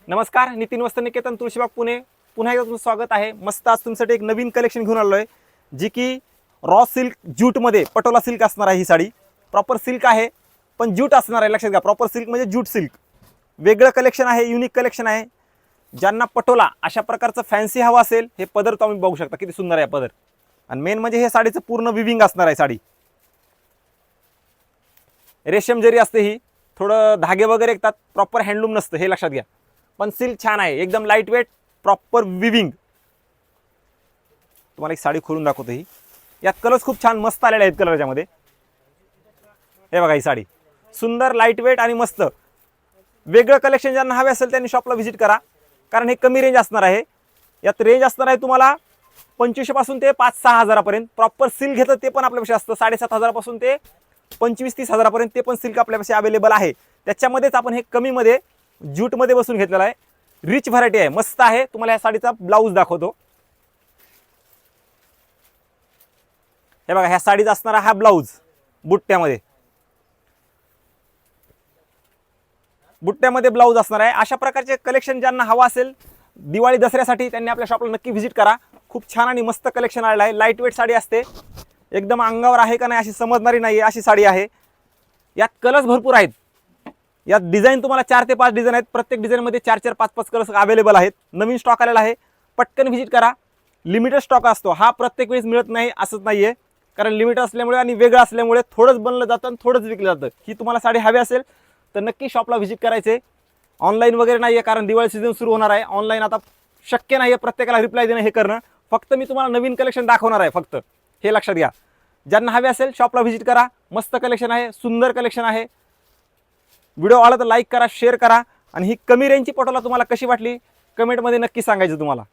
नमस्कार, नितीन वस्त्रनिकेतन तुळशीबाग पुणे पुन्हा एकदा तुमचं स्वागत आहे। मस्त आज तुमच्यासाठी एक नवीन कलेक्शन घेऊन आलो आहे, जी की रॉ सिल्क ज्यूटमध्ये पटोला सिल्क असणार आहे। ही साडी प्रॉपर सिल्क आहे पण ज्यूट असणार आहे, लक्षात घ्या। प्रॉपर सिल्क म्हणजे ज्यूट सिल्क, वेगळं कलेक्शन आहे, युनिक कलेक्शन आहे। ज्यांना पटोला अशा प्रकारचं फॅन्सी हवा असेल, हे पदर तुम्ही बघू शकता किती सुंदर आहे पदर। आणि मेन म्हणजे हे साडीचं पूर्ण विविंग असणार आहे। साडी रेशम जरी असते, ही थोडं धागे वगैरे येतात, प्रॉपर हँडलूम नसतं, हे लक्षात घ्या। पण सिल्क छान आहे, एकदम लाईट वेट, प्रॉपर विविंग। तुम्हाला एक साडी खोलून दाखवतो। ही यात कलर्स खूप छान मस्त आलेले आहेत कलरच्या मध्ये। हे बघा, ही साडी सुंदर, लाईट वेट आणि मस्त वेगळं कलेक्शन ज्यांना हवे असेल त्यांनी शॉपला व्हिजिट करा, कारण हे कमी रेंज असणार आहे। यात रेंज असणार आहे तुम्हाला 2500 पासून ते 5-6 हजारापर्यंत। प्रॉपर सिल्क घेतं ते पण आपल्यापाशी असतं 7,500 पासून ते 25-30 हजारापर्यंत, ते पण सिल्क आपल्यापाशी अवेलेबल आहे। त्याच्यामध्येच आपण हे कमी मध्ये ज्यूट मध्ये बसून घेतलेला आहे। रिच व्हरायटी आहे, मस्त आहे। तुम्हाला या साडीचा ब्लाऊज दाखवतो। हे बघा, ह्या साडीचा असणारा हा ब्लाऊज बुट्ट्यामध्ये ब्लाऊज असणार आहे। अशा प्रकारचे कलेक्शन ज्यांना हवा असेल दिवाळी दसऱ्यासाठी, त्यांनी आपल्या शॉपला नक्की व्हिजिट करा। खूप छान आणि मस्त कलेक्शन आलेलं आहे। लाईट वेट साडी असते, एकदम अंगावर आहे का नाही अशी समजणारी नाही अशी साडी आहे। यात कलर्स भरपूर आहेत। यात डिझाईन तुम्हाला 4 ते 5 डिझाईन आहेत। प्रत्येक डिझाईनमध्ये 4-4, 5-5 कलर्स अवेलेबल आहेत। नवीन स्टॉक आलेला आहे, पटकन व्हिजिट करा। लिमिटेड स्टॉक असतो हा, प्रत्येक वेळेस मिळत नाही असंच नाहीये, कारण लिमिट असल्यामुळे आणि वेगळं असल्यामुळे थोडंच बनलं जातं आणि थोडंच विकलं जातं। ही तुम्हाला साडी हवी असेल तर नक्की शॉपला व्हिजिट करायचे। ऑनलाईन वगैरे नाहीये, कारण दिवाळी सीझन सुरू होणार आहे। ऑनलाईन आता शक्य नाहीये प्रत्येकाला रिप्लाय देणं, हे करणं। फक्त मी तुम्हाला नवीन कलेक्शन दाखवणार आहे, फक्त हे लक्षात घ्या। ज्यांना हवे असेल शॉपला व्हिजिट करा, मस्त कलेक्शन आहे, सुंदर कलेक्शन आहे। व्हिडिओ आवडला तर लाईक करा, शेअर करा, आणि ही कमी रेंजची पटोला तुम्हाला कशी वाटली कमेंटमध्ये नक्की सांगायचं तुम्हाला।